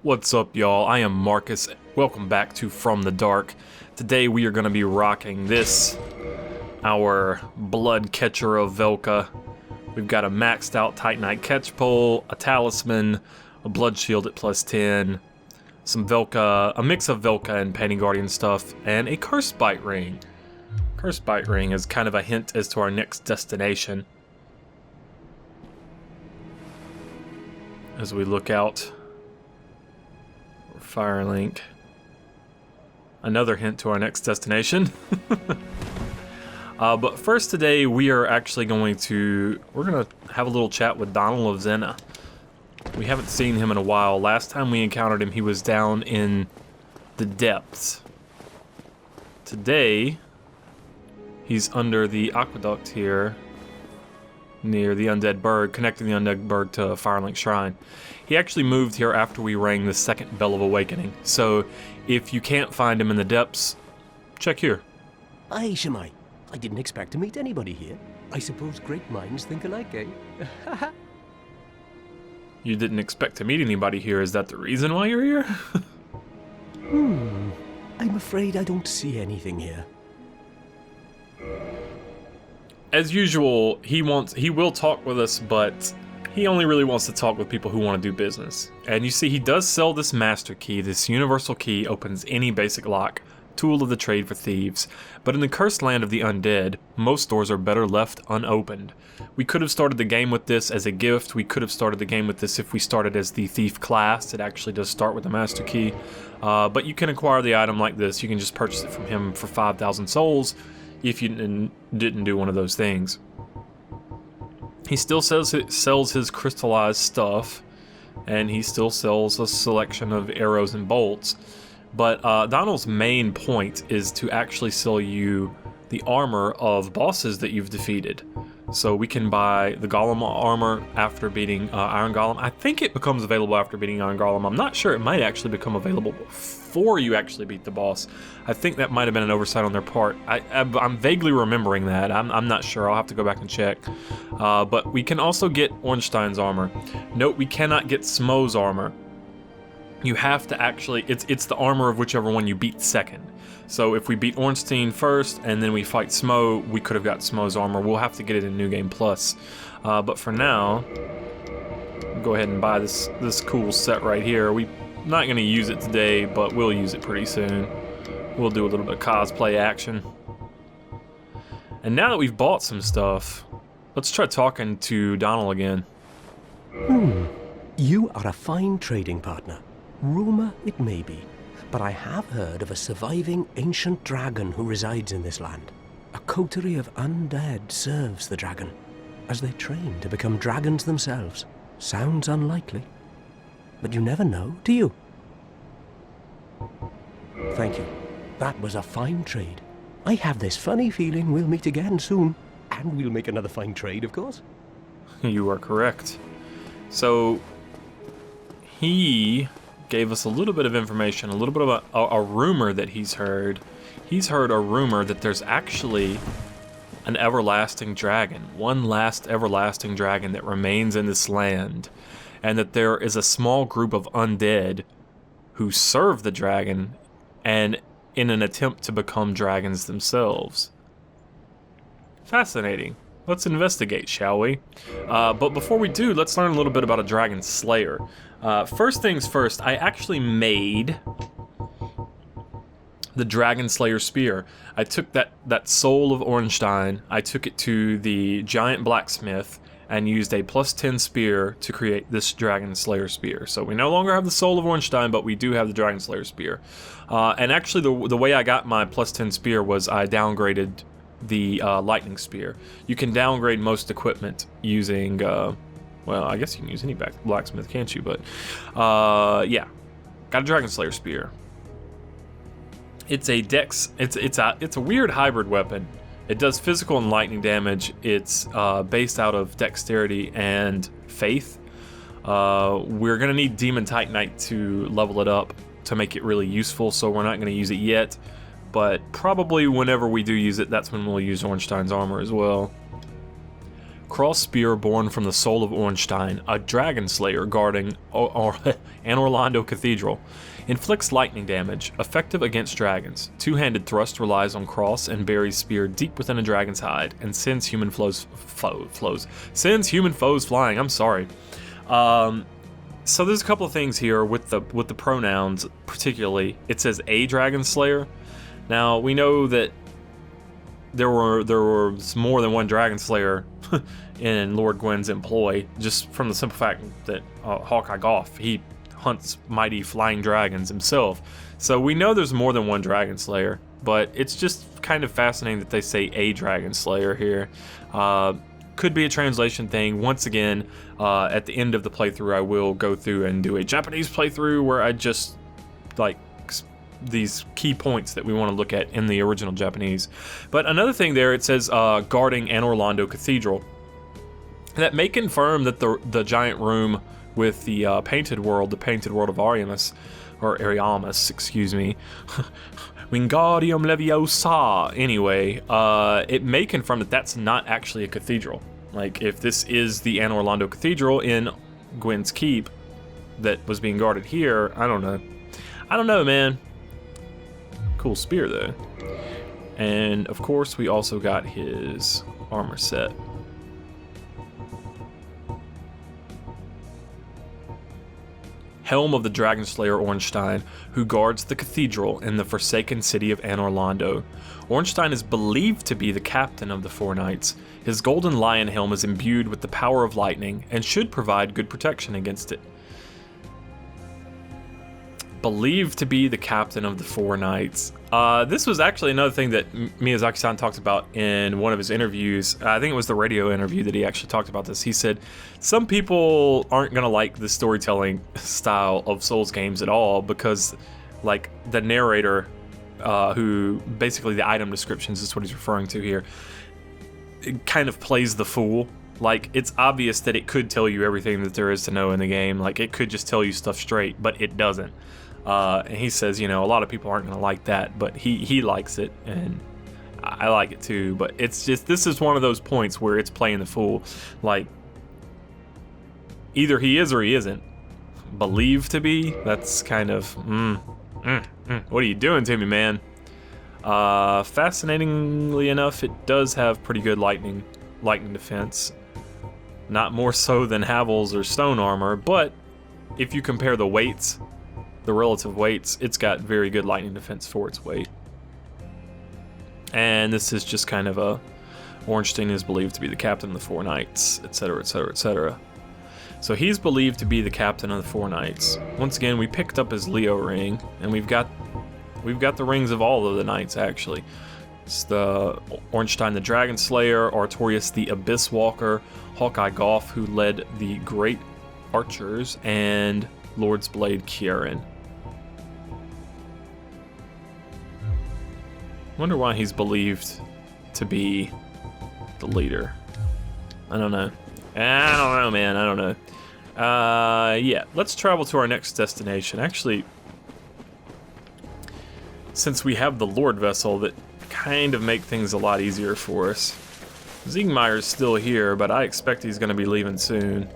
What's up, y'all? I am Marcus. Welcome back to From the Dark. Today we are going to be rocking this, our blood catcher of Velka. We've got a maxed out Titanite catch pole, a talisman, a blood shield at +10, some Velka, a mix of Velka and Painting Guardian stuff, and a curse bite ring. Curse bite ring is kind of a hint as to our next destination. As we look out for Firelink. Another hint to our next destination. But first today we are actually going to have a little chat with Donald of Zena. We haven't seen him in a while. Last time we encountered him, he was down in the depths. Today, he's under the aqueduct here, near the Undead Berg, connecting the Undead Berg to Firelink Shrine. He actually moved here after we rang the second Bell of Awakening, so if you can't find him in the depths, check here. Aye, Siegmeyer. I didn't expect to meet anybody here. I suppose great minds think alike, eh? You didn't expect to meet anybody here, is that the reason why you're here? I'm afraid I don't see anything here. As usual, he will talk with us, but he only really wants to talk with people who want to do business. And you see, he does sell this master key. This universal key opens any basic lock, tool of the trade for thieves. But in the cursed land of the undead, most doors are better left unopened. We could have started the game with this as a gift. We could have started the game with this if we started as the thief class. It actually does start with the master key. But you can acquire the item like this. You can just purchase it from him for 5,000 souls if you didn't do one of those things. He still sells his crystallized stuff, and he still sells a selection of arrows and bolts. But Donald's main point is to actually sell you the armor of bosses that you've defeated. So we can buy the Golem armor after beating Iron Golem. I think it becomes available after beating Iron Golem. I'm not sure. It might actually become available before you actually beat the boss. I think that might have been an oversight on their part. I'm vaguely remembering that. I'm not sure. I'll have to go back and check. But we can also get Ornstein's armor. Note, we cannot get Smo's armor. You have to actually, it's the armor of whichever one you beat second. So if we beat Ornstein first and then we fight Smo, we could have got Smo's armor. We'll have to get it in New Game Plus. But for now, go ahead and buy this cool set right here. We're not going to use it today, but we'll use it pretty soon. We'll do a little bit of cosplay action. And now that we've bought some stuff, let's try talking to Donald again. You are a fine trading partner. Rumor it may be, but I have heard of a surviving ancient dragon who resides in this land. A coterie of undead serves the dragon, as they train to become dragons themselves. Sounds unlikely, but you never know, do you? Thank you. That was a fine trade. I have this funny feeling we'll meet again soon, and we'll make another fine trade, of course. You are correct. So, he gave us a little bit of information, a little bit of a rumor that he's heard. He's heard a rumor that there's actually an everlasting dragon, one last everlasting dragon that remains in this land, and that there is a small group of undead who serve the dragon and in an attempt to become dragons themselves. Fascinating. Let's investigate, shall we? But before we do, let's learn a little bit about a dragon slayer. First things first, I actually made the Dragon Slayer Spear. I took that soul of Ornstein, I took it to the giant blacksmith, and used a +10 spear to create this Dragon Slayer Spear. So we no longer have the soul of Ornstein, but we do have the Dragon Slayer Spear. And actually the way I got my +10 spear was I downgraded the lightning spear. You can downgrade most equipment using well, I guess you can use any blacksmith, can't you? But yeah, got a Dragon Slayer Spear. It's a dex. It's a weird hybrid weapon. It does physical and lightning damage. It's based out of dexterity and faith. We're gonna need Demon Titanite to level it up to make it really useful. So we're not gonna use it yet. But probably whenever we do use it, that's when we'll use Ornstein's armor as well. cross spear born from the soul of Ornstein, a dragon slayer guarding An Orlando Cathedral. Inflicts lightning damage, effective against dragons. Two-handed thrust relies on cross and buries spear deep within a dragon's hide, and sends human foes flying. I'm sorry. So there's a couple of things here with the pronouns, particularly. It says a dragon slayer. Now we know that there was more than one dragon slayer in Lord Gwyn's employ, just from the simple fact that Hawkeye Goff, he hunts mighty flying dragons himself. So we know there's more than one dragon slayer, but it's just kind of fascinating that they say a dragon slayer here. Could be a translation thing. Once again, at the end of the playthrough, I will go through and do a Japanese playthrough where I just like these key points that we want to look at in the original Japanese. But another thing there, it says guarding An Orlando Cathedral. That may confirm that the giant room with the painted world of Ariamus, or Ariamus, excuse me, Wingardium Leviosa. Anyway, it may confirm that that's not actually a cathedral. Like, if this is the An Orlando Cathedral in Gwyn's Keep that was being guarded here, I don't know, man. Cool spear, though. And, of course, we also got his armor set. Helm of the Dragon Slayer Ornstein, who guards the cathedral in the forsaken city of An Orlando. Ornstein is believed to be the captain of the Four Knights. His golden lion helm is imbued with the power of lightning and should provide good protection against it. Believed to be the captain of the Four Knights. This was actually another thing that Miyazaki-san talked about in one of his interviews. I think it was the radio interview that he actually talked about this. He said, some people aren't gonna like the storytelling style of Souls games at all because, like, the narrator, who basically the item descriptions is what he's referring to here, it kind of plays the fool. Like, it's obvious that it could tell you everything that there is to know in the game. Like, it could just tell you stuff straight, but it doesn't. And he says, you know, a lot of people aren't going to like that, but he likes it, and I like it too. But it's just, this is one of those points where it's playing the fool. Like, either he is or he isn't. Believed to be? That's kind of, what are you doing to me, man? Fascinatingly enough, it does have pretty good lightning defense. Not more so than Havel's or stone armor, but if you compare the weights, the relative weights, it's got very good lightning defense for its weight. And this is just kind of a, Ornstein is believed to be the captain of the Four Knights, etc., etc., etc. So he's believed to be the captain of the Four Knights. Once again, we picked up his Leo ring, and we've got the rings of all of the knights, actually. It's the Ornstein the Dragon Slayer, Artorias the Abyss Walker, Hawkeye Goff, who led the Great Archers, and Lord's Blade Kieran. Wonder why he's believed to be the leader. I don't know. I don't know, man. I don't know. Yeah, let's travel to our next destination. Actually, since we have the Lord Vessel, that kind of make things a lot easier for us. Siegmeyer's still here, but I expect he's going to be leaving soon.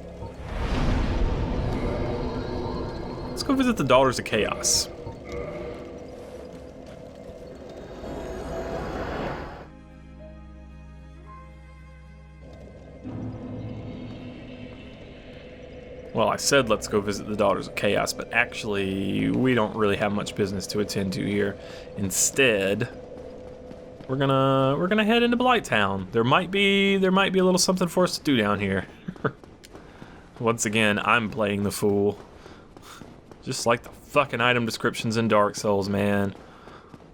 Let's go visit the Daughters of Chaos. Well, I said let's go visit the Daughters of Chaos, but actually we don't really have much business to attend to here. Instead, we're gonna head into Blighttown. There might be a little something for us to do down here. Once again, I'm playing the fool. Just like the fucking item descriptions in Dark Souls, man.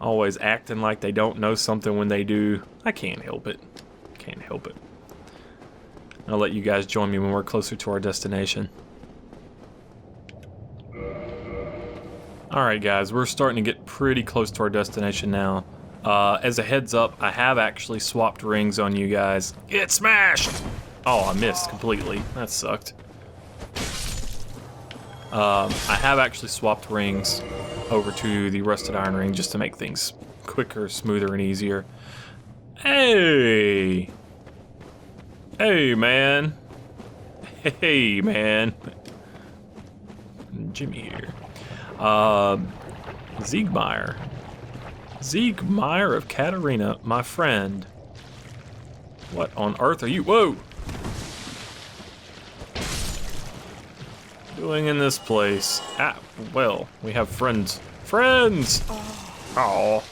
Always acting like they don't know something when they do. I can't help it. Can't help it. I'll let you guys join me when we're closer to our destination. Alright guys, we're starting to get pretty close to our destination now. As a heads up, I have actually swapped rings on you guys. Get smashed! Oh, I missed completely. That sucked. I have actually swapped rings over to the Rusted Iron Ring just to make things quicker, smoother, and easier. Hey! Hey, man. Hey, man. Jimmy here. Siegmeyer. Siegmeyer of Katarina, my friend. What on earth are you? Whoa! Doing in this place? Ah, well, we have friends. Friends! Oh.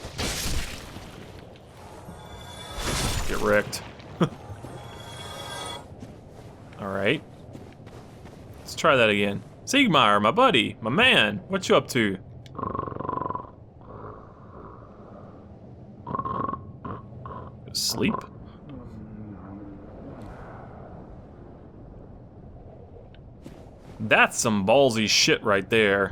Get wrecked. Alright. Let's try that again. Siegmeyer, my buddy, my man, what you up to? Sleep? That's some ballsy shit right there.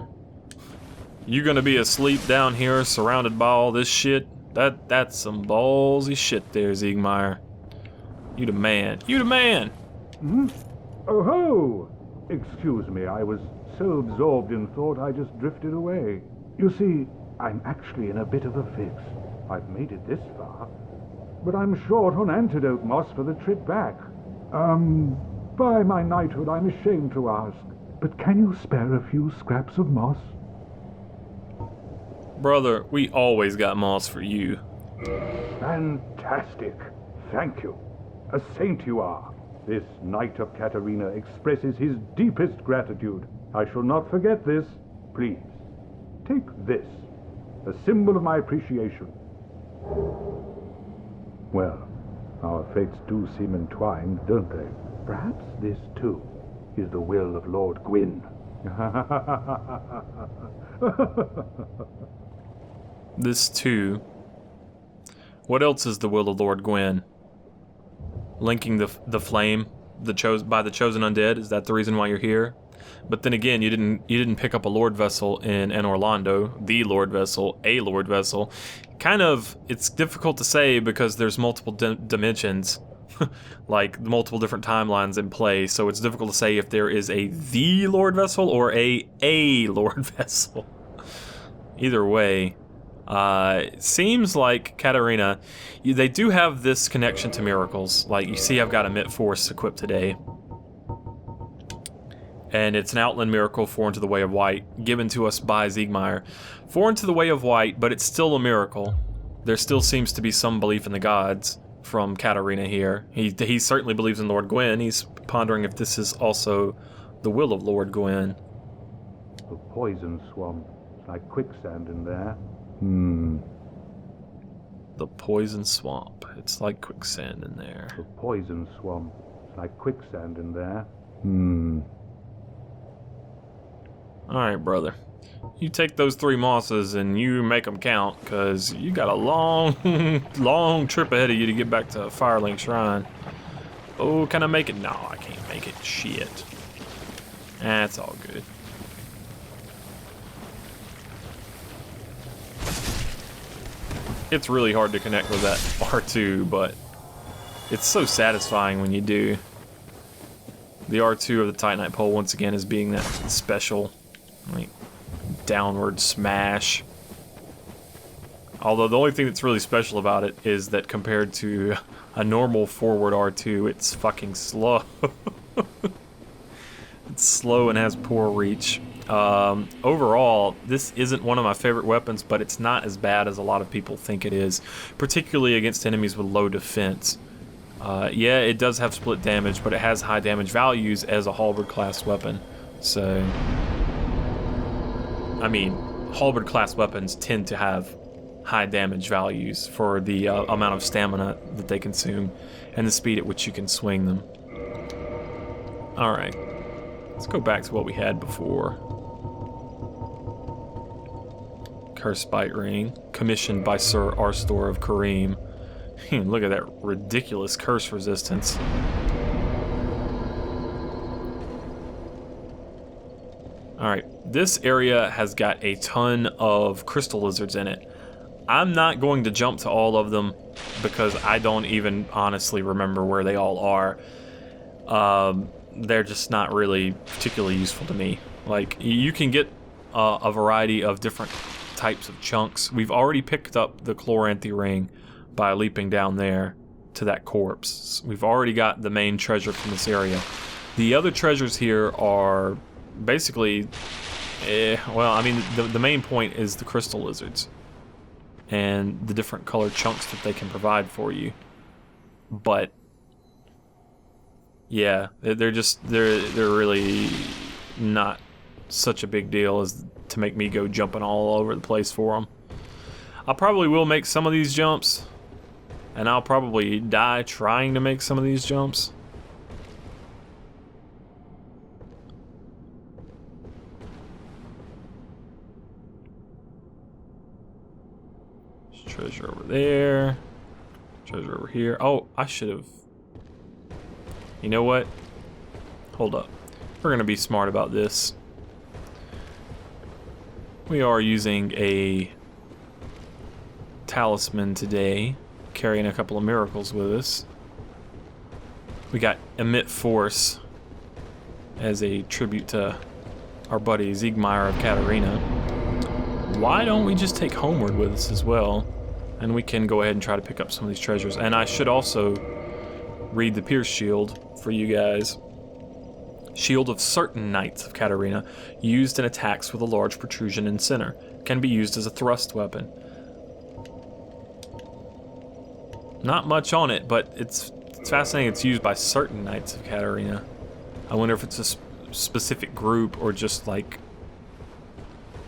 You gonna be asleep down here surrounded by all this shit? That's some ballsy shit there, Siegmeyer. You the man. You the man! Hmm? Oh ho! Excuse me, I was so absorbed in thought I just drifted away. You see, I'm actually in a bit of a fix. I've made it this far, but I'm short on antidote moss for the trip back. By my knighthood, I'm ashamed to ask, but can you spare a few scraps of moss? Brother, we always got moss for you. Fantastic. Thank you. A saint you are. This Knight of Katarina expresses his deepest gratitude. I shall not forget this. Please, take this, a symbol of my appreciation. Well, our fates do seem entwined, don't they? Perhaps this, too, is the will of Lord Gwyn. This too. What else is the will of Lord Gwyn? Linking the flame, by the chosen undead. Is that the reason why you're here? But then again, you didn't pick up a Lord vessel in Orlando, the Lord vessel, a Lord vessel. Kind of, it's difficult to say because there's multiple dimensions, like multiple different timelines in play. So it's difficult to say if there is the Lord vessel or a Lord vessel. Either way. Seems like Katarina, they do have this connection to miracles. Like, you see I've got a Mit Force equipped today. And it's an Outland miracle, Foreign to the Way of White, given to us by Siegmeyer. Foreign to the Way of White, but it's still a miracle. There still seems to be some belief in the gods from Katarina here. He certainly believes in Lord Gwyn. He's pondering if this is also the will of Lord Gwyn. The poison swamp. It's like quicksand in there. The poison swamp. It's like quicksand in there. The poison swamp. It's like quicksand in there. Alright, brother. You take those 3 mosses and you make them count, because you got a long, long trip ahead of you to get back to Firelink Shrine. Oh, can I make it? No, I can't make it. Shit. That's all good. It's really hard to connect with that R2, but it's so satisfying when you do. The R2 of the Titanite pole, once again, is being that special, like, downward smash. Although the only thing that's really special about it is that compared to a normal forward R2, it's fucking slow. It's slow and has poor reach. Overall, this isn't one of my favorite weapons, but it's not as bad as a lot of people think it is, particularly against enemies with low defense. Yeah, it does have split damage, but it has high damage values as a halberd class weapon. So, I mean, halberd class weapons tend to have high damage values for the amount of stamina that they consume and the speed at which you can swing them. Alright, let's go back to what we had before. Cursed Bite Ring, commissioned by Sir Arstor of Kareem. Look at that ridiculous curse resistance. Alright, this area has got a ton of crystal lizards in it. I'm not going to jump to all of them because I don't even honestly remember where they all are. They're just not really particularly useful to me. Like, you can get a variety of different types of chunks. We've already picked up the Chloranthy ring by leaping down there. to that corpse. We've already got the main treasure from this area. The other treasures here are basically, well, I mean, the main point is the crystal lizards and the different colored chunks that they can provide for you. But yeah, they're really not such a big deal as to make me go jumping all over the place for them. I probably will make some of these jumps, and I'll probably die trying to make some of these jumps. There's treasure over there. Treasure over here. Oh, I should have. You know what? Hold up. We're gonna be smart about this. We are using a talisman today, carrying a couple of miracles with us. We got Emit Force as a tribute to our buddy Siegmeyer of Katarina. Why don't we just take Homeward with us as well? And we can go ahead and try to pick up some of these treasures. And I should also read the Pierce Shield for you guys. Shield of certain knights of Katarina, used in attacks with a large protrusion in center. Can be used as a thrust weapon. Not much on it, but it's fascinating it's used by certain knights of Katarina. I wonder if it's a specific group or just like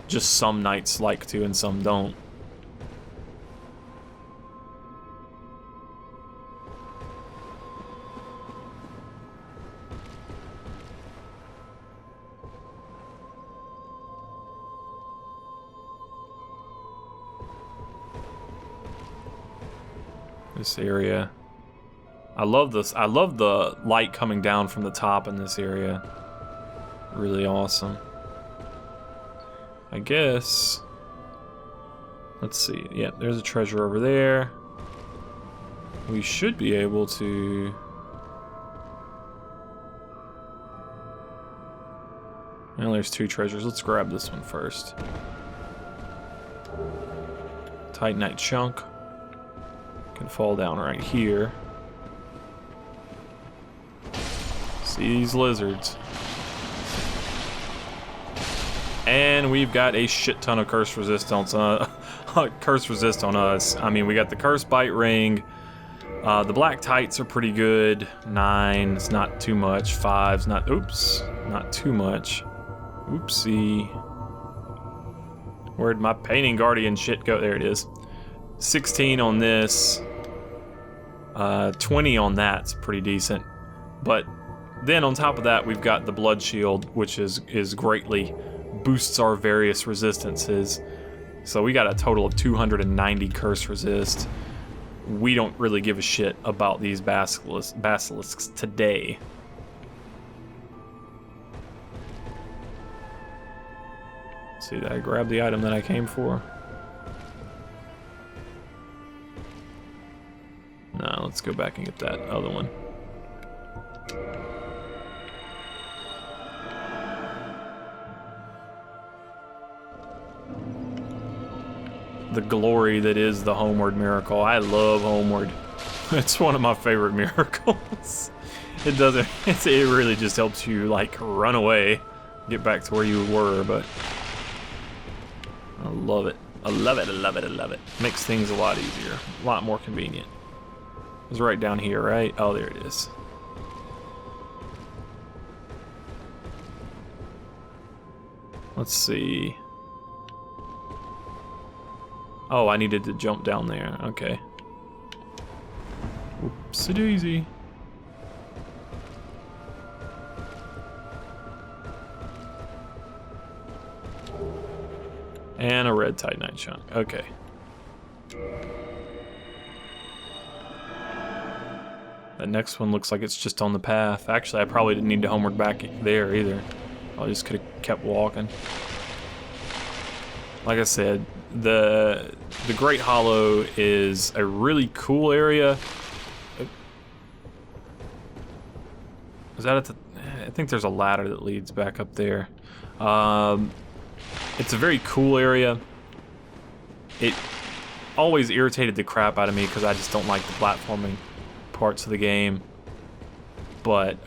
some knights like to and some don't. This area. I love this. I love the light coming down from the top in this area. Really awesome. I guess. Let's see. Yeah, there's a treasure over there. We should be able to. Well, there's two treasures. Let's grab this one first. Titanite chunk. Can fall down right here. See these lizards. And we've got a shit ton of curse resistance on us. I mean, we got the curse bite ring. The black tights are pretty good. 9 is not too much. 5's not. Oops, not too much. Oopsie. Where'd my painting guardian shit go? There it is. 16 on this. 20 on that's pretty decent. But then on top of that, we've got the blood shield, which is greatly boosts our various resistances. So we got a total of 290 curse resist. We don't really give a shit about these basilisks today. See, did I grab the item that I came for? No, let's go back and get that other one. The glory that is the Homeward miracle. I love Homeward. It's one of my favorite miracles. It doesn't, it really just helps you like run away, get back to where you were, but I love it. I love it, I love it, I love it. Makes things a lot easier, a lot more convenient. It's right down here, right? Oh, there it is. Let's see. Oh, I needed to jump down there. Okay. Oopsie daisy. And a red titanite chunk. Okay. That next one looks like it's just on the path. Actually, I probably didn't need to homeward back there either. I just could have kept walking. Like I said, the Great Hollow is a really cool area. Is that at the? I think there's a ladder that leads back up there. It's a very cool area. It always irritated the crap out of me because I just don't like the platforming. parts of the game, but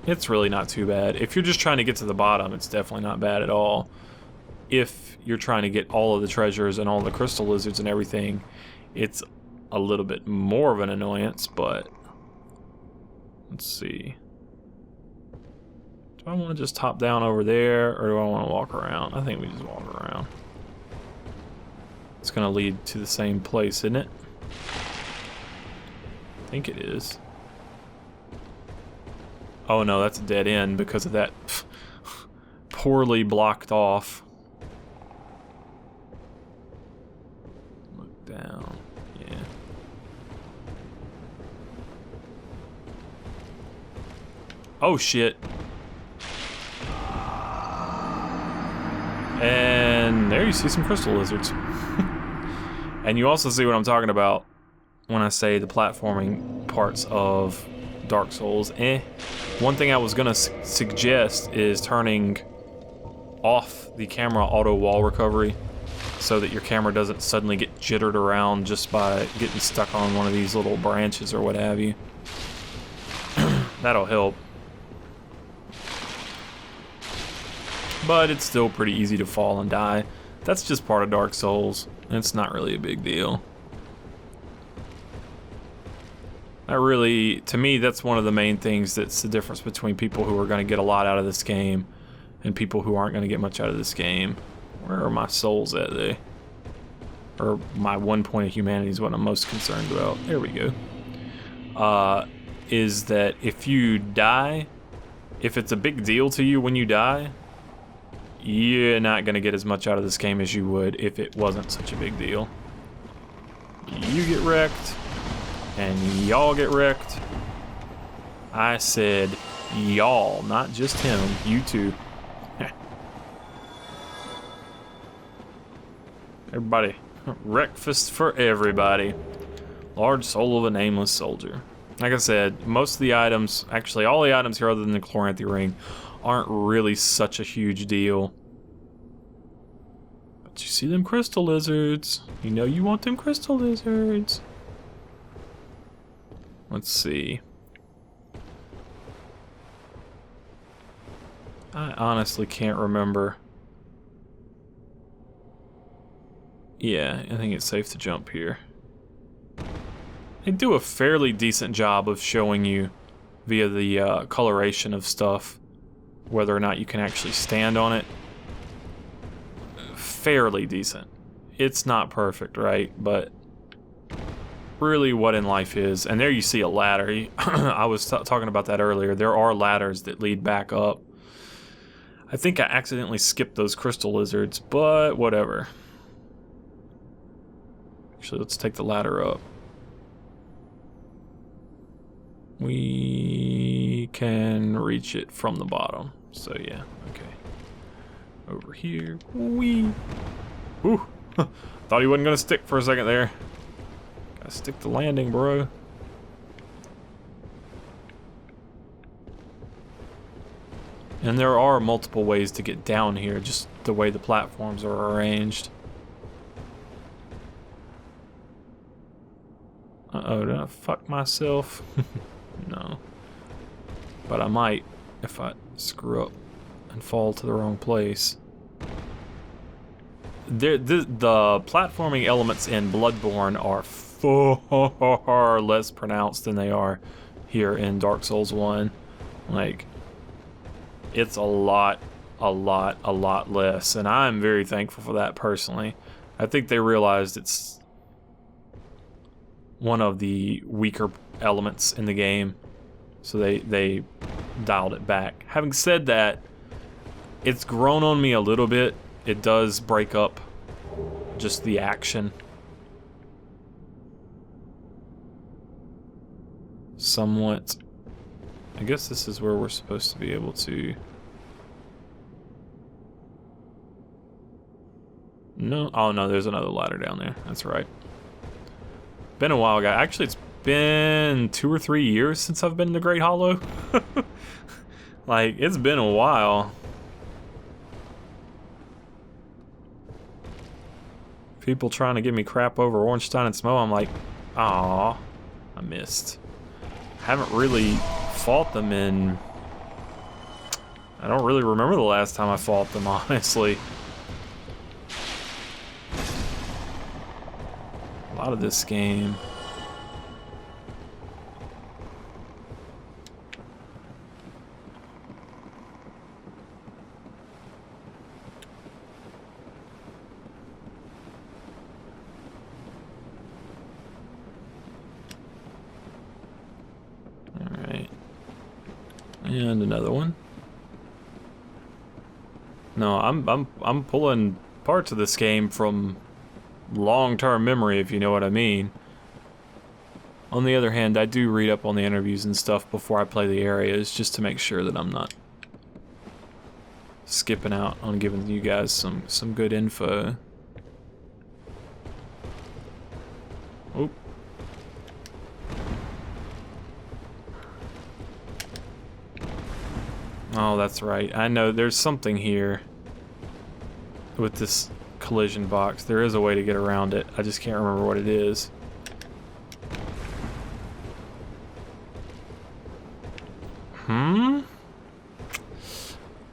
it's really not too bad. If you're just trying to get to the bottom, it's definitely not bad at all. If you're trying to get all of the treasures and all the crystal lizards and everything, it's a little bit more of an annoyance, but let's see. Do I want to just hop down over there, or do I want to walk around? I think we just walk around. It's going to lead to the same place, isn't it? I think it is. Oh no, that's a dead end because of that poorly blocked off. Look down. Yeah. Oh shit. And there you see some crystal lizards. And you also see what I'm talking about when I say the platforming parts of Dark Souls. One thing I was gonna suggest is turning off the camera auto wall recovery so that your camera doesn't suddenly get jittered around just by getting stuck on one of these little branches or what have you. That'll help. But it's still pretty easy to fall and die. That's just part of Dark Souls. It's not really a big deal. To me, that's one of the main things that's the difference between people who are going to get a lot out of this game and people who aren't going to get much out of this game. Where are my souls at, they? Or my 1 point of humanity is what I'm most concerned about. There we go. Is that if you die, if it's a big deal to you when you die, you're not going to get as much out of this game as you would if it wasn't such a big deal. You get wrecked, and y'all get wrecked. I said y'all, not just him, you too. Everybody, breakfast for everybody. Large soul of a nameless soldier. Like I said, most of the items, actually all the items here other than the Chloranthy ring, aren't really such a huge deal. But you see them crystal lizards. You know you want them crystal lizards. Let's see. I honestly can't remember. Yeah, I think it's safe to jump here. They do a fairly decent job of showing you via the coloration of stuff whether or not you can actually stand on it. Fairly decent. It's not perfect, right? But really what in life is. And there you see a ladder. I was talking about that earlier. There are ladders that lead back up. I think I accidentally skipped those crystal lizards, but whatever. Actually, let's take the ladder up. We can reach it from the bottom. So yeah, okay. Over here. Whee! Whew! Thought he wasn't gonna stick for a second there. Gotta stick the landing, bro. And there are multiple ways to get down here, just the way the platforms are arranged. Uh-oh, did I fuck myself? No. But I might if I screw up and fall to the wrong place. The platforming elements in Bloodborne are far less pronounced than they are here in Dark Souls 1. Like, it's a lot less, and I'm very thankful for that personally. I think they realized it's one of the weaker elements in the game, so they dialed it back. Having said that, it's grown on me a little bit. It does break up just the action somewhat. I guess this is where we're supposed to be able to... No, oh no, there's another ladder down there. That's right. Been a while, guys. Actually, it's been 2 or 3 years since I've been in the Great Hollow. Like, it's been a while. People trying to give me crap over Ornstein and Smo. I'm like, Aw, I missed. Haven't really fought them in... I don't really remember the last time I fought them, honestly. A lot of this game. Alright. And another one. No, I'm pulling parts of this game from long-term memory, if you know what I mean. On the other hand, I do read up on the interviews and stuff before I play the areas, just to make sure that I'm not skipping out on giving you guys some good info. Oop. Oh, that's right. I know there's something here with this collision box. There is a way to get around it. I just can't remember what it is.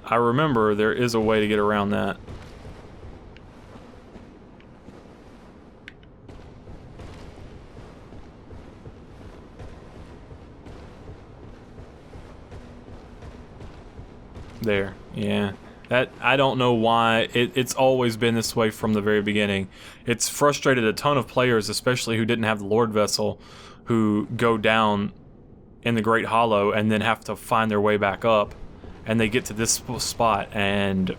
I remember there is a way to get around that. There, yeah. That, I don't know why. It's always been this way from the very beginning. It's frustrated a ton of players, especially who didn't have the Lord Vessel, who go down in the Great Hollow and then have to find their way back up. And they get to this spot and,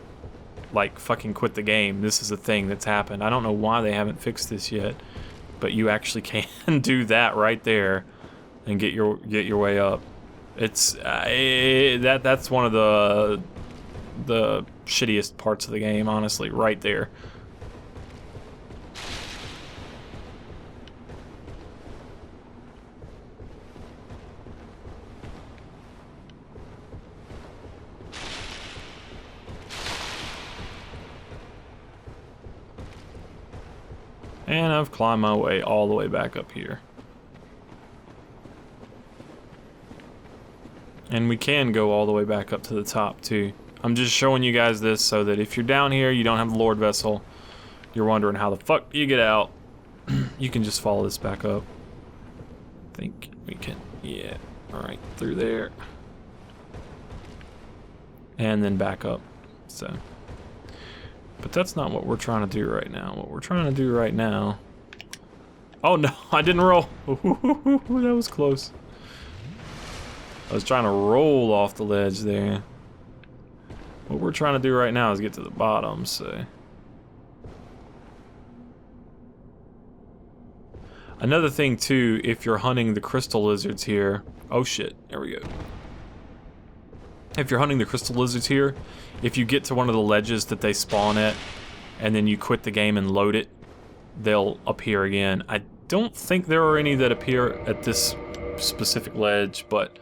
like, fucking quit the game. This is a thing that's happened. I don't know why they haven't fixed this yet, but you actually can do that right there and get your way up. It's that's one of the shittiest parts of the game, honestly, right there. And I've climbed my way all the way back up here. And we can go all the way back up to the top, too. I'm just showing you guys this so that if you're down here, you don't have the Lord Vessel, you're wondering how the fuck do you get out, you can just follow this back up. I think we can, yeah. Alright, through there. And then back up, so. But that's not what we're trying to do right now. What we're trying to do right now... Oh no, I didn't roll. That was close. I was trying to roll off the ledge there. What we're trying to do right now is get to the bottom, so... Another thing too, if you're hunting the crystal lizards here... Oh shit, there we go. If you're hunting the crystal lizards here, if you get to one of the ledges that they spawn at, and then you quit the game and load it, they'll appear again. I don't think there are any that appear at this specific ledge, but...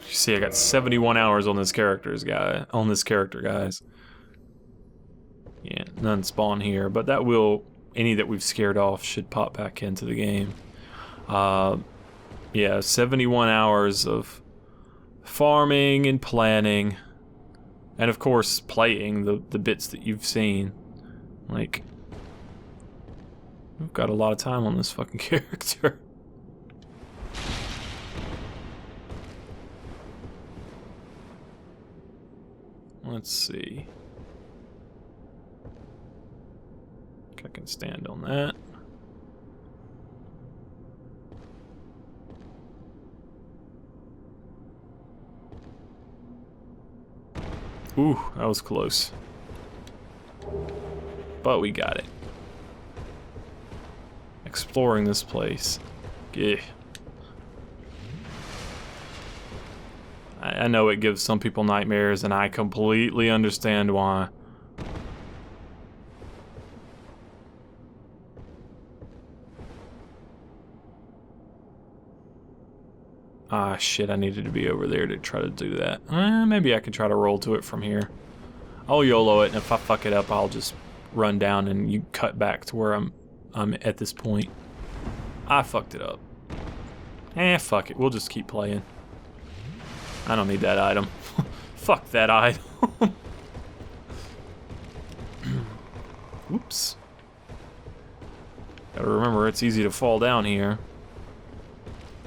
You see, I got 71 hours on this character, guys. Yeah, none spawn here, but that will... Any that we've scared off should pop back into the game. Yeah, 71 hours of farming and planning. And of course, playing the bits that you've seen. Like... We've got a lot of time on this fucking character. Let's see. I can stand on that. Ooh, that was close. But we got it. Exploring this place. Yeah. I know it gives some people nightmares, and I completely understand why. Ah, shit, I needed to be over there to try to do that. Maybe I could try to roll to it from here. I'll YOLO it, and if I fuck it up, I'll just run down and you cut back to where I'm at this point. I fucked it up. Fuck it. We'll just keep playing. I don't need that item. Fuck that item. Oops. Gotta remember, it's easy to fall down here.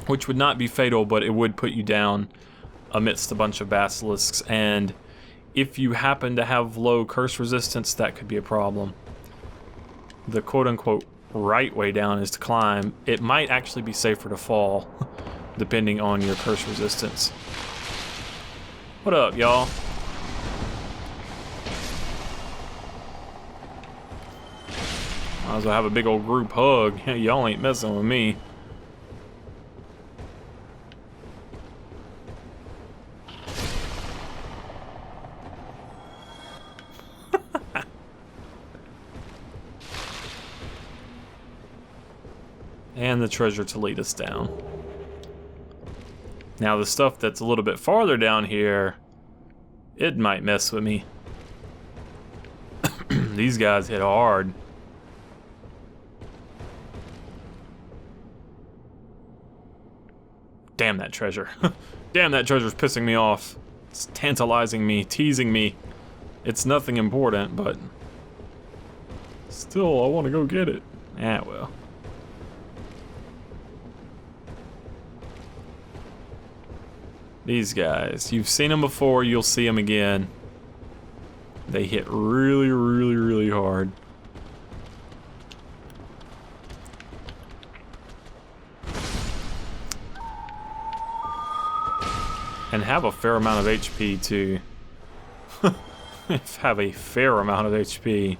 Which would not be fatal, but it would put you down amidst a bunch of basilisks. And if you happen to have low curse resistance, that could be a problem. The quote-unquote right way down is to climb. It might actually be safer to fall, depending on your curse resistance. What up, y'all? Might as well have a big old group hug. Y'all ain't messing with me. And the treasure to lead us down. Now the stuff that's a little bit farther down here, it might mess with me. These guys hit hard. Damn that treasure. Damn, that treasure's pissing me off. It's tantalizing me, teasing me. It's nothing important, but still, I want to go get it. Well. These guys, you've seen them before, you'll see them again. They hit really, really, really hard. And have a fair amount of HP too. Have a fair amount of HP.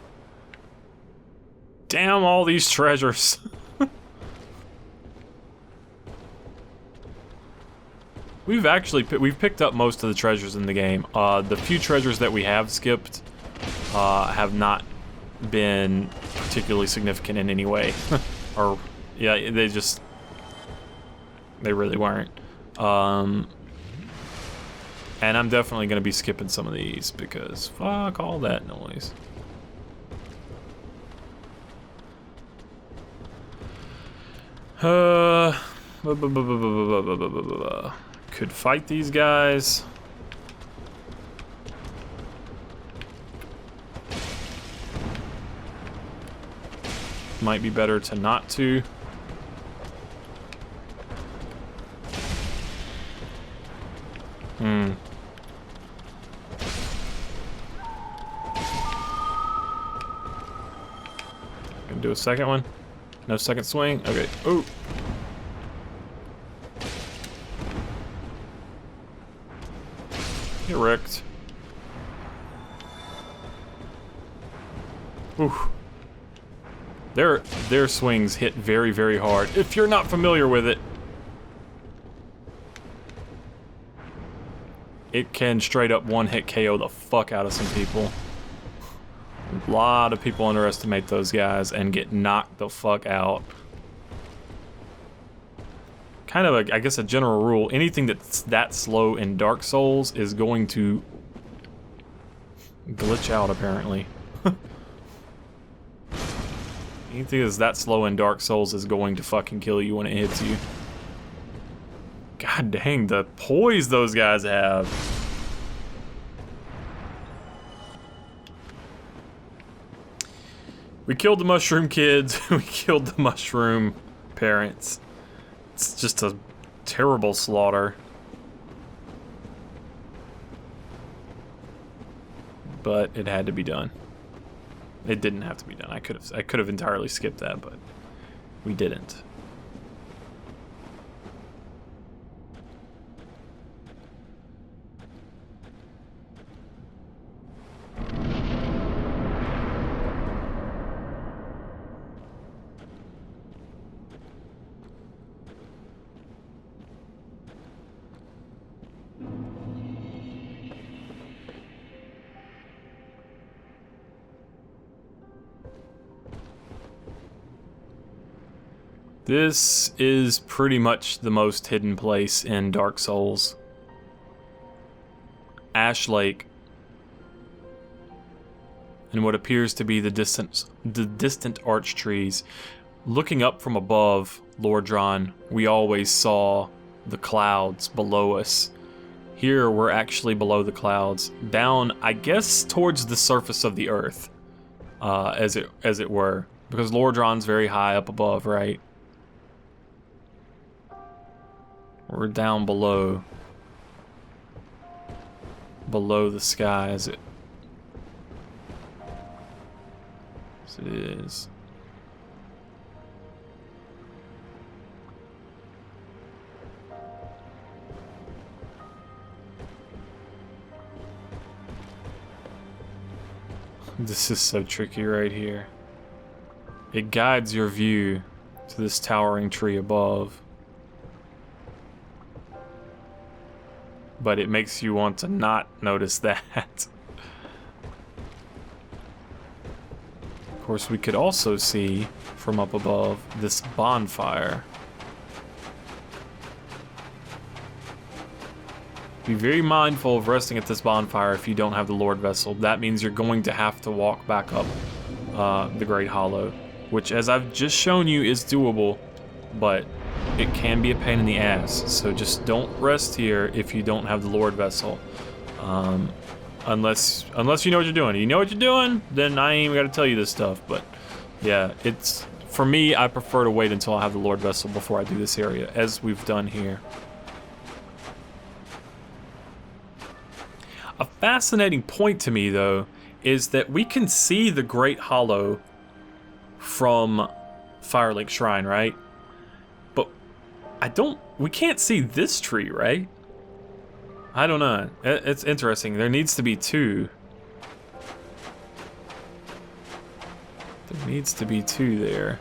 Damn all these treasures. We've picked up most of the treasures in the game. The few treasures that we have skipped have not been particularly significant in any way. Or yeah, they really weren't. And I'm definitely gonna be skipping some of these because fuck all that noise. Could fight these guys. Might be better to not to. Gonna do a second one. No second swing. Okay. Ooh. Get wrecked. Oof. Their swings hit very, very hard. If you're not familiar with it, it can straight up one-hit KO the fuck out of some people. A lot of people underestimate those guys and get knocked the fuck out. Kind of, I guess, a general rule. Anything that's that slow in Dark Souls is going to glitch out, apparently. Anything that's that slow in Dark Souls is going to fucking kill you when it hits you. God dang, the poise those guys have. We killed the mushroom kids. We killed the mushroom parents. It's just a terrible slaughter. But it had to be done. It didn't have to be done. I could have entirely skipped that, but we didn't. This is pretty much the most hidden place in Dark Souls. Ash Lake. and what appears to be the distant Archtrees. Looking up from above, Lordran, we always saw the clouds below us. Here we're actually below the clouds, down, I guess, towards the surface of the earth, as it were, because Lordran's very high up above, right? We're down below the sky as it is. This is so tricky right here. It guides your view to this towering tree above, but it makes you want to not notice that. Of course, we could also see from up above this bonfire. Be very mindful of resting at this bonfire if you don't have the Lord Vessel. That means you're going to have to walk back up the Great Hollow, which, as I've just shown you, is doable, but it can be a pain in the ass. So just don't rest here if you don't have the Lord Vessel. Unless you know what you're doing. You know what you're doing, then I ain't even got to tell you this stuff. But yeah, it's, for me, I prefer to wait until I have the Lord Vessel before I do this area, as we've done here. A fascinating point to me, though, is that we can see the Great Hollow from Firelink Shrine, right? But we can't see this tree, right? I don't know. It's interesting. There needs to be two. There needs to be two there.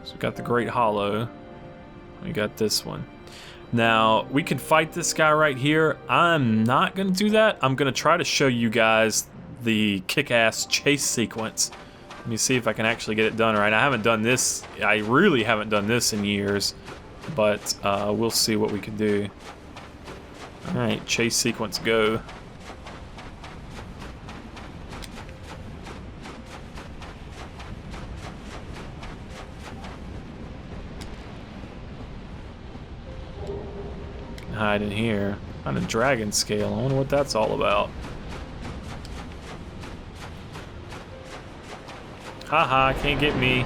So we got the Great Hollow. We got this one. Now, we could fight this guy right here. I'm not going to do that. I'm going to try to show you guys the kick-ass chase sequence. Let me see if I can actually get it done right. I haven't done this. I really haven't done this in years. But we'll see what we can do. Alright, chase sequence, go. Hide in here on a dragon scale. I wonder what that's all about. Haha, can't get me.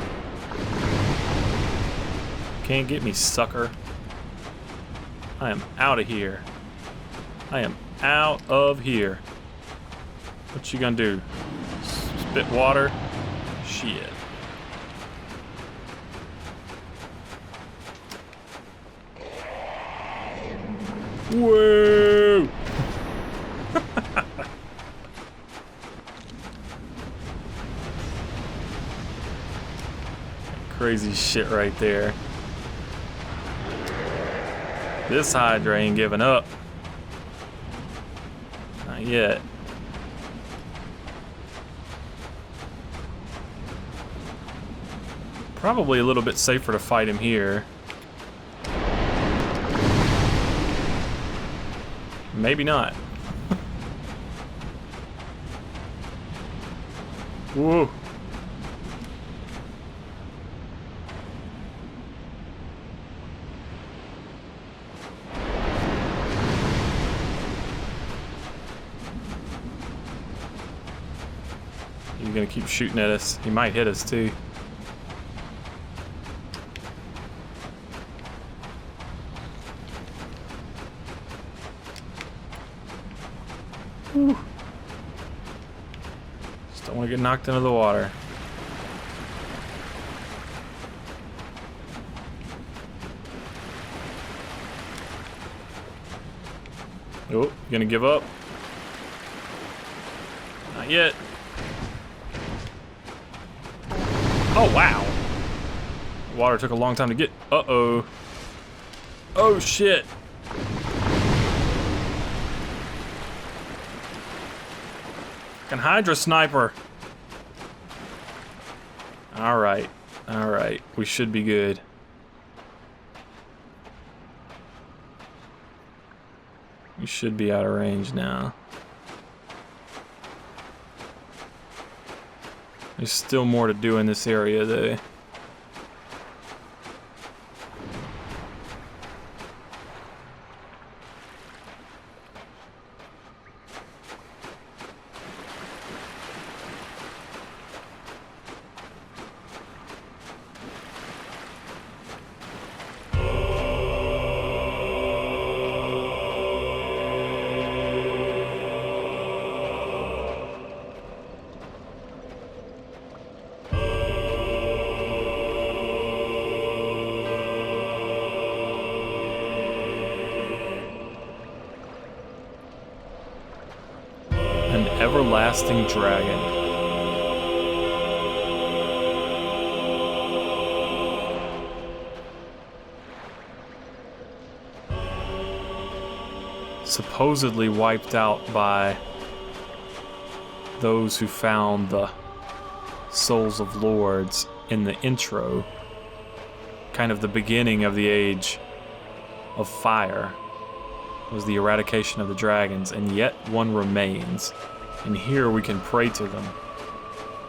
Can't get me, sucker. I am out of here. I am out of here. What you gonna do? Spit water? Shit. Whoa! Crazy shit right there. This Hydra ain't giving up. Not yet. Probably a little bit safer to fight him here. Maybe not. Whoa. He's gonna keep shooting at us. He might hit us too. Whew. Just don't want to get knocked into the water. Oh, you gonna give up? Not yet. Oh, wow. The water took a long time to get. Uh-oh. Oh, shit. Fucking Hydra sniper. Alright. Alright. We should be good. We should be out of range now. There's still more to do in this area, though. Everlasting dragon. Supposedly wiped out by those who found the souls of lords in the intro. Kind of the beginning of the age of fire was the eradication of the dragons, and yet one remains. And here we can pray to them.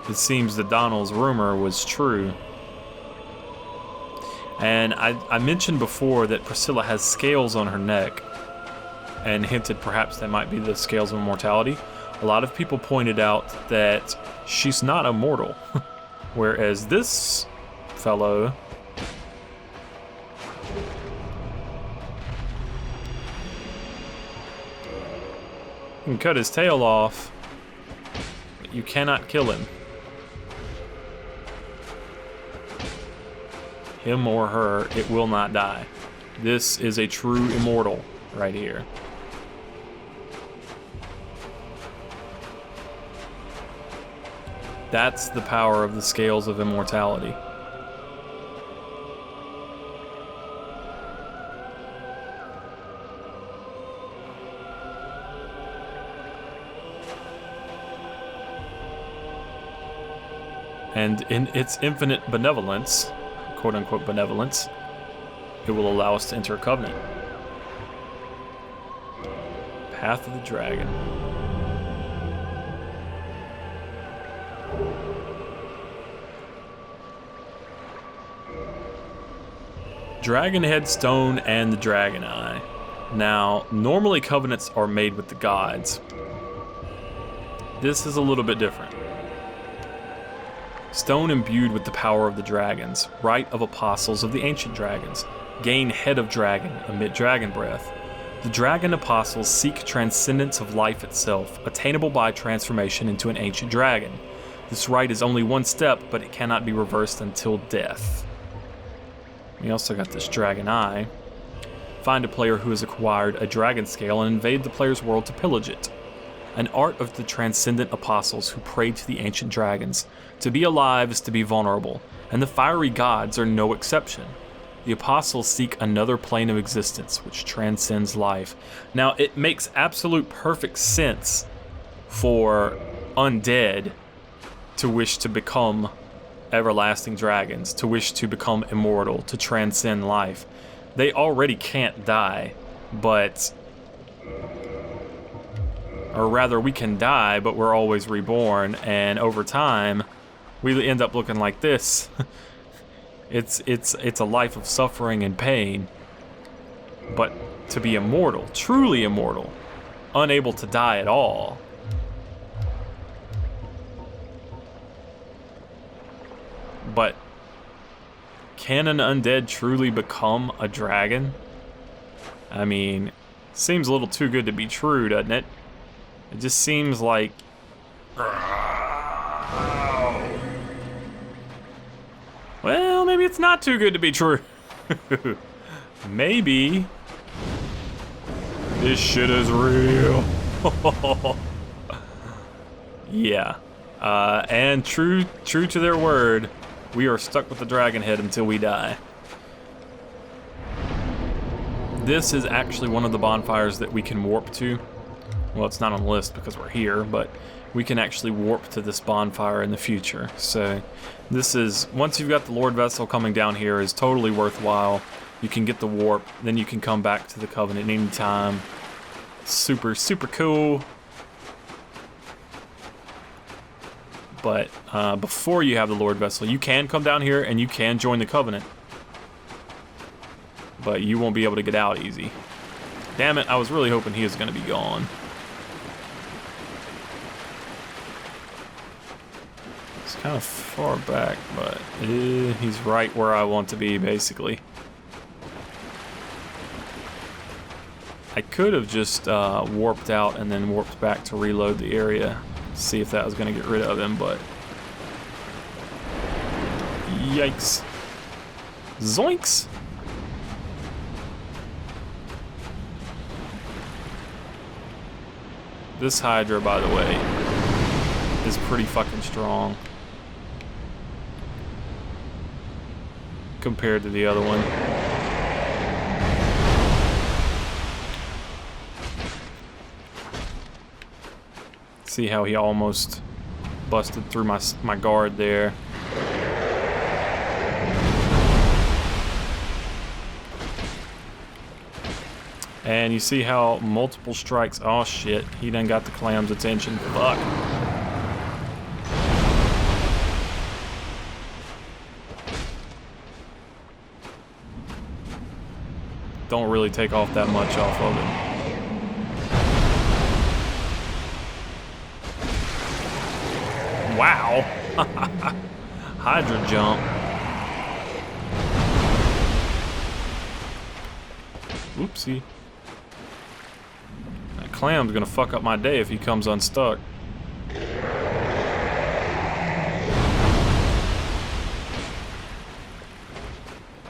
It seems that Donald's rumor was true. And I mentioned before that Priscilla has scales on her neck, and hinted perhaps that might be the scales of immortality. A lot of people pointed out that she's not immortal, whereas this fellow can cut his tail off. You cannot kill him. Him or her, it will not die. This is a true immortal right here. That's the power of the scales of immortality. And in its infinite benevolence, quote-unquote benevolence, it will allow us to enter a covenant. Path of the Dragon. Dragon Head Stone and the Dragon Eye. Now, normally covenants are made with the gods. This is a little bit different. Stone imbued with the power of the dragons, right of apostles of the ancient dragons, gain head of dragon, emit dragon breath. The dragon apostles seek transcendence of life itself, attainable by transformation into an ancient dragon. This right is only one step, but it cannot be reversed until death. We also got this Dragon Eye. Find a player who has acquired a dragon scale and invade the player's world to pillage it. An art of the transcendent apostles who prayed to the ancient dragons. To be alive is to be vulnerable, and the fiery gods are no exception. The apostles seek another plane of existence which transcends life. Now, it makes absolute perfect sense for undead to wish to become everlasting dragons, to wish to become immortal, to transcend life. They already can't die, but... or rather, we can die, but we're always reborn, and over time, we end up looking like this. It's a life of suffering and pain. But to be immortal, truly immortal, unable to die at all. But can an undead truly become a dragon? I mean, seems a little too good to be true, doesn't it? It just seems like... well, maybe it's not too good to be true. Maybe this shit is real. Yeah. And true to their word, we are stuck with the dragon head until we die. This is actually one of the bonfires that we can warp to. Well, it's not on the list because we're here, but we can actually warp to this bonfire in the future. So this is, once you've got the Lord Vessel coming down here, is totally worthwhile. You can get the warp, then you can come back to the Covenant anytime. Super, super cool. But before you have the Lord Vessel, you can come down here and you can join the Covenant. But you won't be able to get out easy. Damn it, I was really hoping he was going to be gone. It's kind of far back, but he's right where I want to be, basically. I could have just warped out and then warped back to reload the area. See if that was going to get rid of him, but... Yikes. Zoinks! This Hydra, by the way, is pretty fucking strong. Compared to the other one. See how he almost busted through my guard there. And you see how multiple strikes... Oh shit, he done got the clam's attention. Fuck. Don't really take off that much off of it. Wow! Hydra jump. Oopsie. That clam's gonna fuck up my day if he comes unstuck.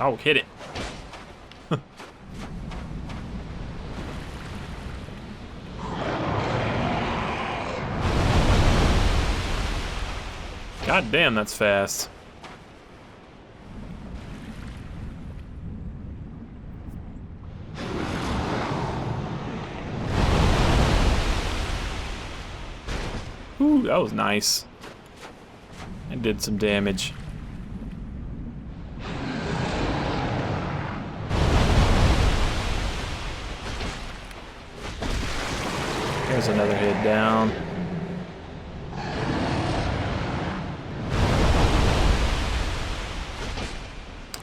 Oh, hit it. God damn, that's fast. Ooh, that was nice. I did some damage. There's another head down.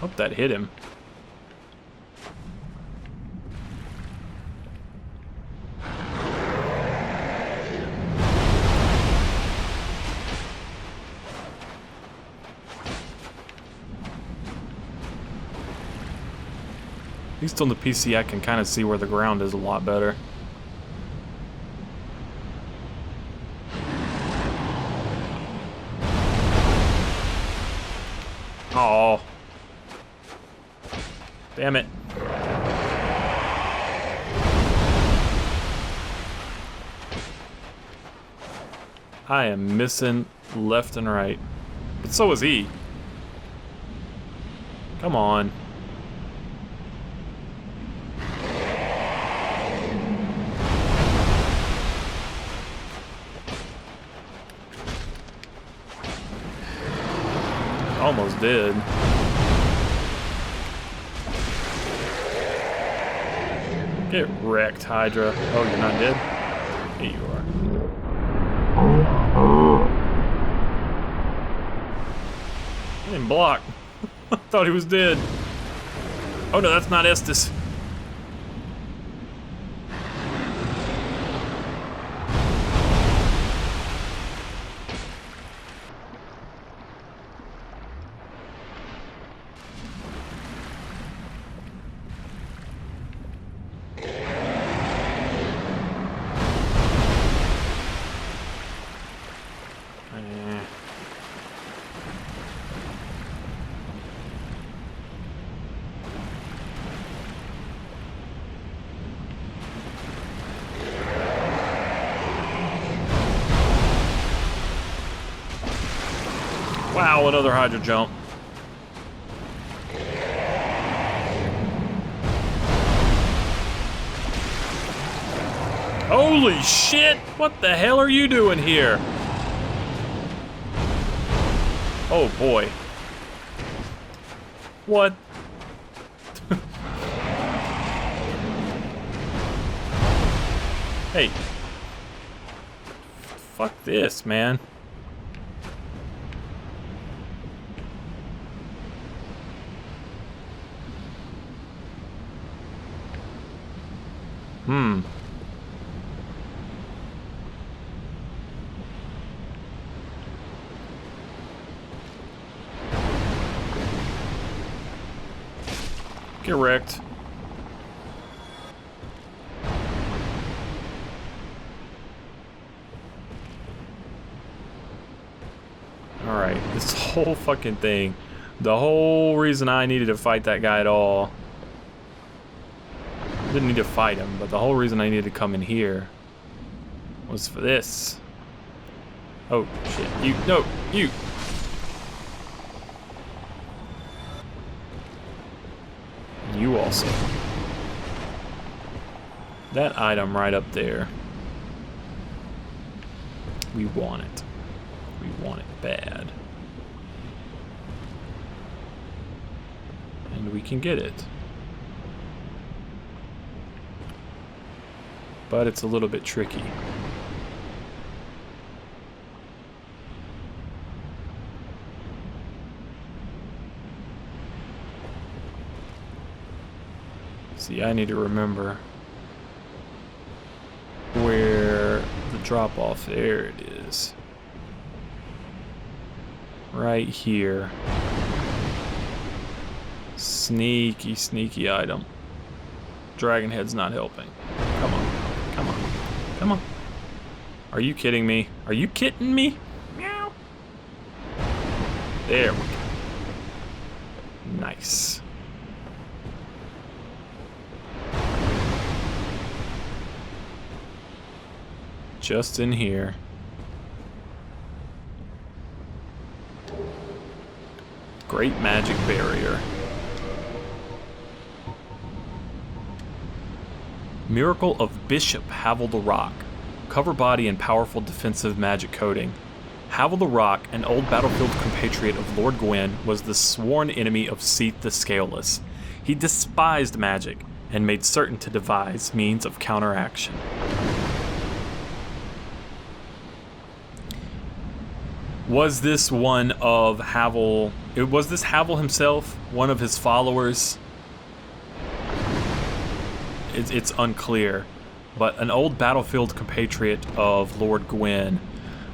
Hope that hit him. At least on the PC I can kind of see where the ground is a lot better. Oh. Damn it. I am missing left and right. But so is he. Come on. Almost did. Get wrecked, Hydra. Oh, you're not dead? Here you are. I didn't block. I thought he was dead. Oh no, that's not Estes. Wow, another Hydra jump. Holy shit! What the hell are you doing here? Oh boy. What? Hey. Fuck this, man. Get wrecked. Alright, this whole fucking thing. The whole reason I needed to fight that guy at all. Didn't need to fight him, but the whole reason I needed to come in here was for this. Oh, shit. You. No, you. You also. That item right up there. We want it. We want it bad. And we can get it. But it's a little bit tricky. See, I need to remember where the drop off, there it is. Right here. Sneaky, sneaky item. Dragon head's not helping. Come on, come on, come on. Are you kidding me? Are you kidding me? Meow. There we go. Nice. Just in here. Great magic barrier. Miracle of Bishop Havel the Rock. Cover body and powerful defensive magic coating. Havel the Rock, an old battlefield compatriot of Lord Gwyn, was the sworn enemy of Seath the Scaleless. He despised magic and made certain to devise means of counteraction. Was this one of Havel? Was this Havel himself? One of his followers? It's unclear. But an old battlefield compatriot of Lord Gwyn.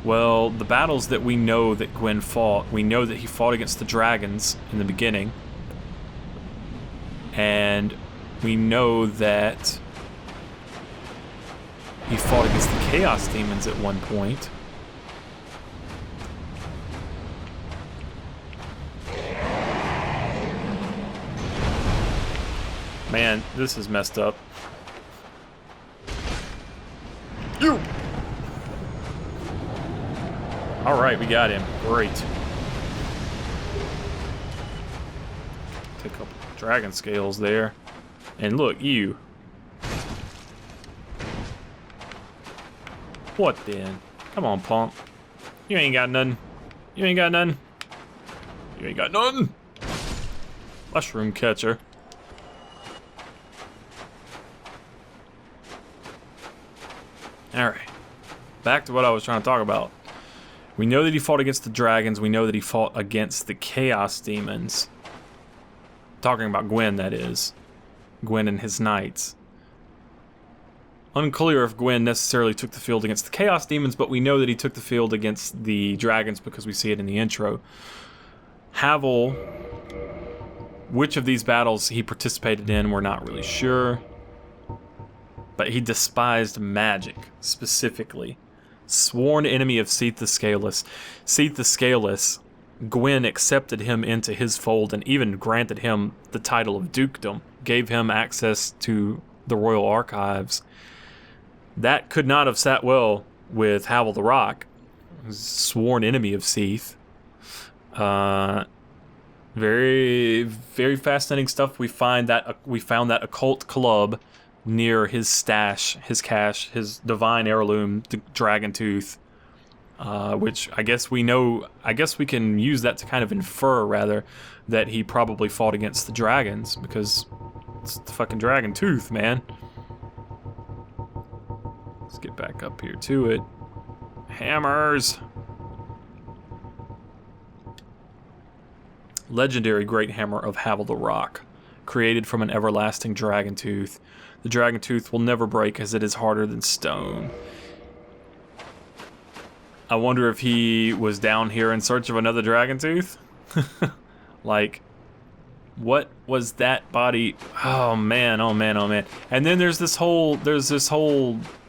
Well, the battles that we know that Gwyn fought, we know that he fought against the dragons in the beginning. And we know that he fought against the Chaos Demons at one point. Man, this is messed up. You! Alright, we got him. Great. Take a couple dragon scales there. And look, you. What then? Come on, punk. You ain't got nothing. You ain't got nothing. You ain't got nothing. Mushroom catcher. Alright, back to what I was trying to talk about. We know that he fought against the dragons. We know that he fought against the Chaos Demons. Talking about Gwyn, that is. Gwyn and his knights. Unclear if Gwyn necessarily took the field against the Chaos Demons, but we know that he took the field against the dragons because we see it in the intro. Havel, which of these battles he participated in, we're not really sure. But he despised magic, specifically. Sworn enemy of Seath the Scaleless. Seath the Scaleless, Gwyn accepted him into his fold and even granted him the title of dukedom, gave him access to the royal archives. That could not have sat well with Havel the Rock, sworn enemy of Seath. Very, very fascinating stuff. We found that occult club near his stash, his cache, his divine heirloom, the dragon tooth, which I guess we can use that to kind of infer, rather, that he probably fought against the dragons, because it's the fucking dragon tooth, man. Let's get back up here to it. Hammers! Legendary Great Hammer of Havel the Rock. Created from an everlasting dragon tooth. The dragon tooth will never break as it is harder than stone. I wonder if he was down here in search of another dragon tooth? Like, what was that body? Oh man, oh man, oh man. And then there's this whole,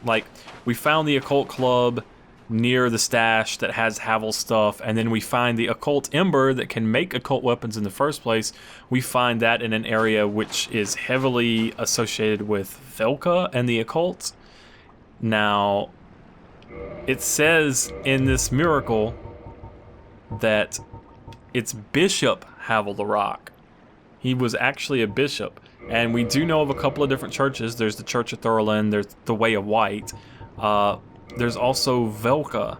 like, we found the occult club near the stash that has Havel stuff, and then we find the occult ember that can make occult weapons in the first place. We find that in an area which is heavily associated with Velka and the occult. Now, it says in this miracle that it's Bishop Havel the Rock. He was actually a bishop, and we do know of a couple of different churches. There's the Church of Thurland, there's the Way of White, there's also Velka,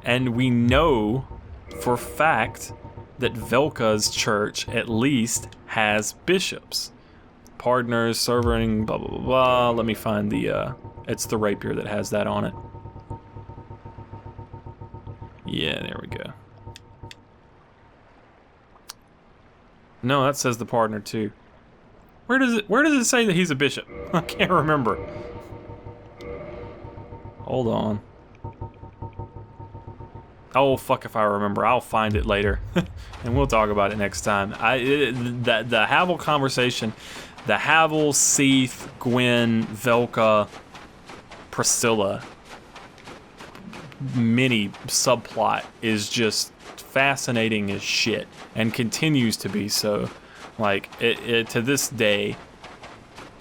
and we know for fact that Velka's church at least has bishops. Partners, serving, blah, blah, blah, blah. Let me find the, it's the rapier that has that on it. Yeah, there we go. No, that says the partner too. Where does it say that he's a bishop? I can't remember. Hold on. Oh, fuck if I remember. I'll find it later. And we'll talk about it next time. The Havel conversation, the Havel, Seath, Gwen, Velka, Priscilla mini subplot is just fascinating as shit, and continues to be so. Like, to this day,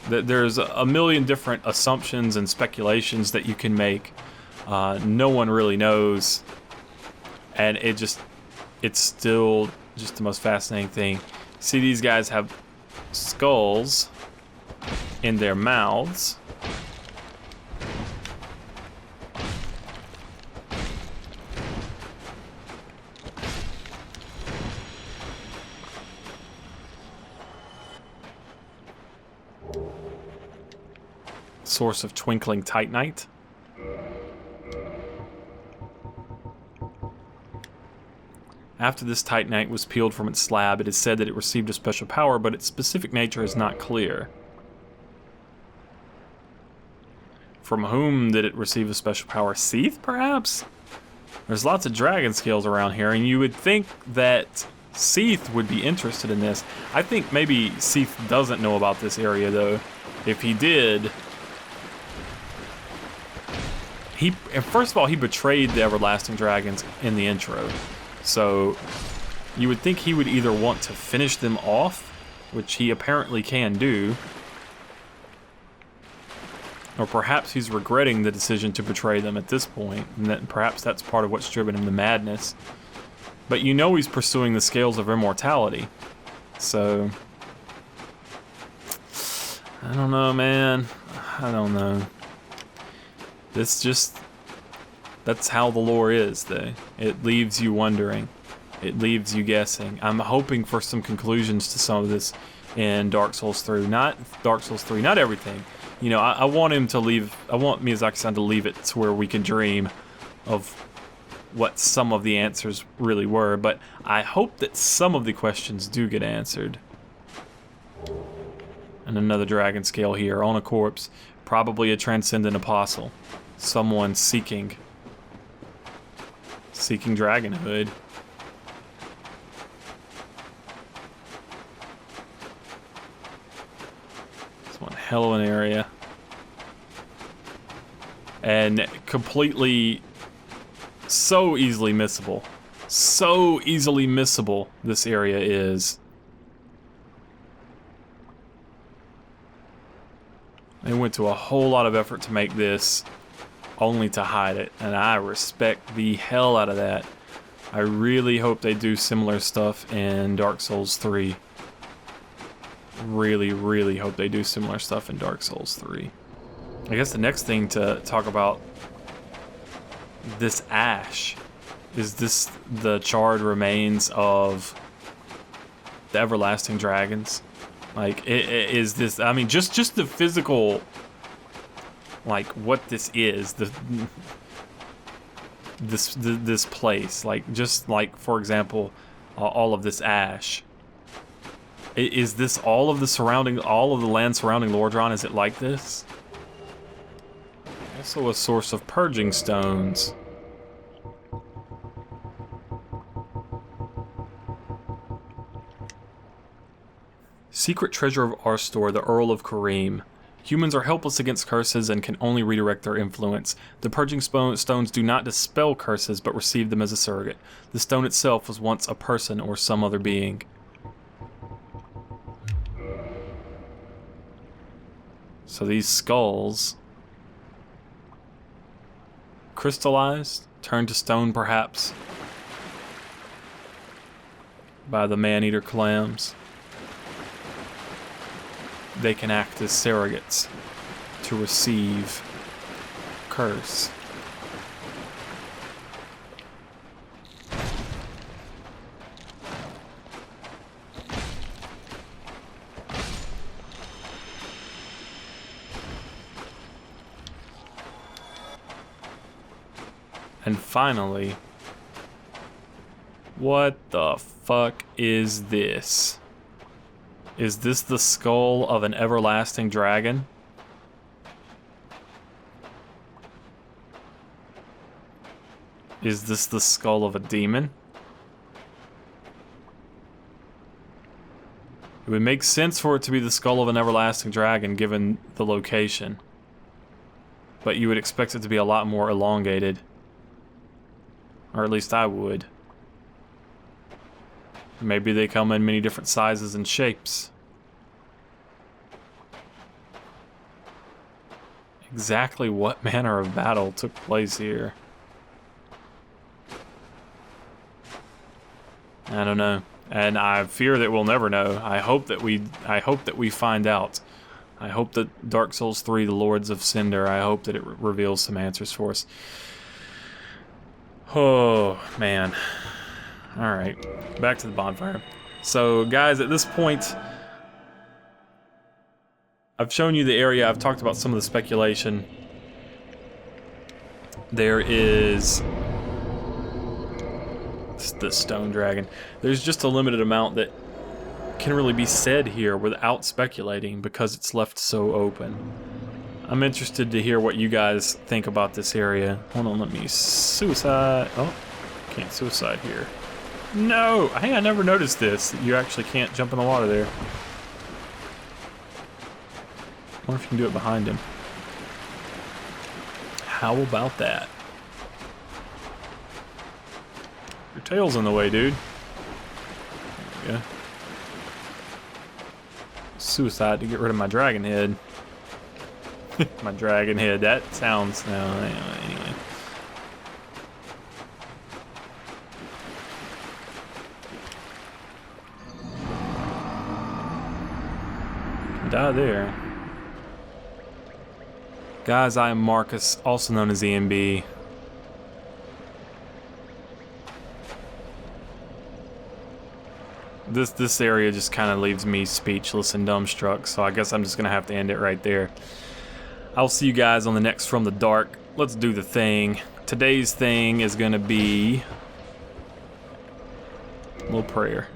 there's a million different assumptions and speculations that you can make. No one really knows, and it's still just the most fascinating thing. See, these guys have skulls in their mouths. Source of twinkling titanite. After this titanite was peeled from its slab, it is said that it received a special power, but its specific nature is not clear. From whom did it receive a special power? Seath, perhaps? There's lots of dragon scales around here, and you would think that Seath would be interested in this. I think maybe Seath doesn't know about this area, though. If he did... First of all, he betrayed the Everlasting Dragons in the intro. So, you would think he would either want to finish them off, which he apparently can do, or perhaps he's regretting the decision to betray them at this point, and that perhaps that's part of what's driven him to madness. But you know he's pursuing the scales of immortality. So, I don't know, man. I don't know. That's how the lore is, though. It leaves you wondering. It leaves you guessing. I'm hoping for some conclusions to some of this in Dark Souls 3. Not Dark Souls 3, not everything. You know, I want Miyazaki-san to leave it to where we can dream of what some of the answers really were, but I hope that some of the questions do get answered. And another dragon scale here on a corpse. Probably a transcendent apostle. Someone seeking dragonhood. It's one hell of an area. And completely so easily missable. So easily missable this area is. They went to a whole lot of effort to make this, only to hide it, and I respect the hell out of that. I really hope they do similar stuff in Dark Souls 3. Really, really hope they do similar stuff in Dark Souls 3. I guess the next thing to talk about, this ash. Is this the charred remains of the Everlasting Dragons? Like, is this, I mean, just the physical, like, what this is, this place, like, just like, for example, all of this ash. Is this all of the land surrounding Lordran? Is it like this? Also a source of purging stones. Secret treasure of Arstor, the Earl of Kareem. Humans are helpless against curses and can only redirect their influence. The purging stones do not dispel curses, but receive them as a surrogate. The stone itself was once a person or some other being. So these skulls crystallized, turned to stone perhaps by the man-eater clams. They can act as surrogates to receive curse. And finally, what the fuck is this? Is this the skull of an everlasting dragon? Is this the skull of a demon? It would make sense for it to be the skull of an everlasting dragon given the location. But you would expect it to be a lot more elongated. Or at least I would. Maybe they come in many different sizes and shapes. Exactly what manner of battle took place here? I don't know. And I fear that we'll never know. I hope that we find out. I hope that Dark Souls 3, The Lords of Cinder, I hope that it reveals some answers for us. Oh, man. Alright, back to the bonfire. So, guys, at this point, I've shown you the area, I've talked about some of the speculation. There is the stone dragon. There's just a limited amount that can really be said here without speculating because it's left so open. I'm interested to hear what you guys think about this area. Hold on, let me suicide. Oh, can't suicide here. No! Hey, I never noticed this. You actually can't jump in the water there. I wonder if you can do it behind him. How about that? Your tail's in the way, dude. There we go. Suicide to get rid of my dragon head. My dragon head, that sounds... No, anyway. Die there. Guys, I am Marcus, also known as EMB. This area just kind of leaves me speechless and dumbstruck, so I guess I'm just gonna have to end it right there. I'll see you guys on the next From the Dark. Let's do the thing. Today's thing is gonna be a little prayer.